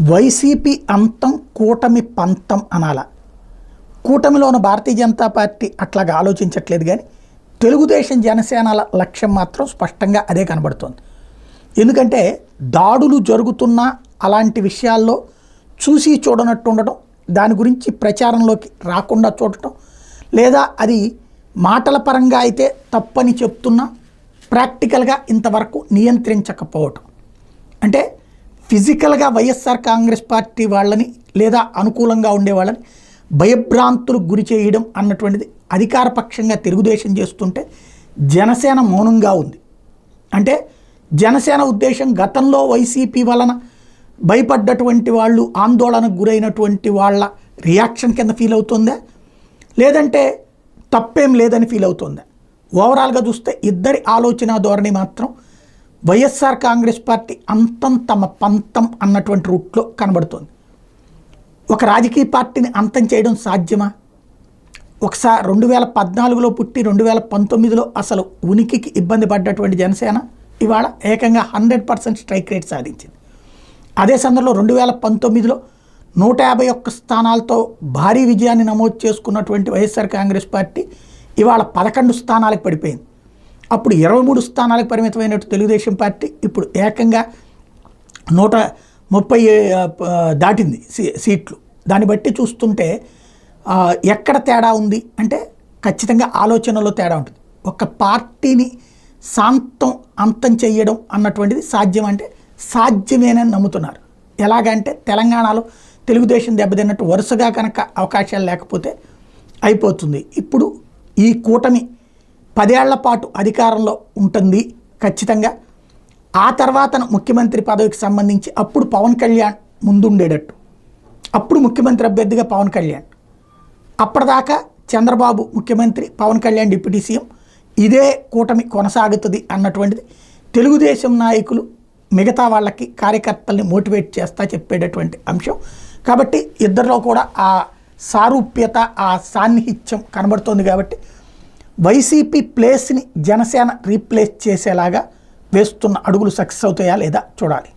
YCP అంతం కూటమి పంతం అనాల. కూటమిలో ఉన్న భారతీయ జనతా పార్టీ అట్లాగా ఆలోచించట్లేదు, కానీ తెలుగుదేశం జనసేనల లక్ష్యం మాత్రం స్పష్టంగా అదే కనబడుతోంది. ఎందుకంటే దాడులు జరుగుతున్న అలాంటి విషయాల్లో చూసి చూడనట్టు ఉండటం, దాని గురించి ప్రచారంలోకి రాకుండా చూడటం, లేదా అది మాటల పరంగా అయితే తప్పని చెప్తున్నా ప్రాక్టికల్గా ఇంతవరకు నియంత్రించకపోవటం. అంటే ఫిజికల్గా వైఎస్ఆర్ కాంగ్రెస్ పార్టీ వాళ్ళని లేదా అనుకూలంగా ఉండే వాళ్ళని భయభ్రాంతులకు గురి చేయడం అన్నటువంటిది అధికారపక్షంగా తెలుగుదేశం చేస్తుంటే జనసేన మౌనంగా ఉంది. అంటే జనసేన ఉద్దేశం గతంలో వైసీపీ వలన భయపడ్డటువంటి వాళ్ళు, ఆందోళనకు గురైనటువంటి వాళ్ళ రియాక్షన్ కింద ఫీల్ అవుతుందా, లేదంటే తప్పేం లేదని ఫీల్ అవుతుందా? ఓవరాల్గా చూస్తే ఇద్దరి ఆలోచన ధోరణి మాత్రం వైఎస్ఆర్ కాంగ్రెస్ పార్టీ అంతం తమ పంతం అన్నటువంటి రూట్లో కనబడుతోంది. ఒక రాజకీయ పార్టీని అంతం చేయడం సాధ్యమా? ఒకసారి 2014లో పుట్టి 2019లో అసలు ఉనికికి ఇబ్బంది పడ్డటువంటి జనసేన ఇవాళ ఏకంగా 100% స్ట్రైక్ రేట్ సాధించింది. అదే సందర్భంలో 2019లో 151 స్థానాలతో భారీ విజయాన్ని నమోదు చేసుకున్నటువంటి వైఎస్ఆర్ కాంగ్రెస్ పార్టీ ఇవాళ 11 స్థానాలకు పడిపోయింది. అప్పుడు 23 స్థానాలకు పరిమితమైనట్టు తెలుగుదేశం పార్టీ ఇప్పుడు ఏకంగా 130 దాటింది సీట్లు. దాన్ని బట్టి చూస్తుంటే ఎక్కడ తేడా ఉంది అంటే ఖచ్చితంగా ఆలోచనలో తేడా ఉంటుంది. ఒక పార్టీని శాంతం అంతం చేయడం అన్నటువంటిది సాధ్యం అంటే సాధ్యమేనని నమ్ముతున్నారు. ఎలాగంటే తెలంగాణలో తెలుగుదేశం దెబ్బతిన్నట్టు వరుసగా కనుక అవకాశాలు లేకపోతే అయిపోతుంది. ఇప్పుడు ఈ కూటమి 10 ఏళ్ల పాటు అధికారంలో ఉంటుంది ఖచ్చితంగా. ఆ తర్వాత ముఖ్యమంత్రి పదవికి సంబంధించి అప్పుడు పవన్ కళ్యాణ్ ముందుండేటట్టు, అప్పుడు ముఖ్యమంత్రి అభ్యర్థిగా పవన్ కళ్యాణ్, అప్పటిదాకా చంద్రబాబు ముఖ్యమంత్రి, పవన్ కళ్యాణ్ డిప్యూటీ సీఎం, ఇదే కూటమి కొనసాగుతుంది అన్నటువంటిది తెలుగుదేశం నాయకులు మిగతా వాళ్ళకి కార్యకర్తల్ని మోటివేట్ చేస్తా చెప్పేటటువంటి అంశం. కాబట్టి ఇద్దరిలో కూడా ఆ సారూప్యత, ఆ సాన్నిహిత్యం కనబడుతోంది. కాబట్టి వైసీపీ ప్లేస్ని జనసేన రీప్లేస్ చేసేలాగా వేస్తున్న అడుగులు సక్సెస్ అవుతాయా లేదా చూడాలి.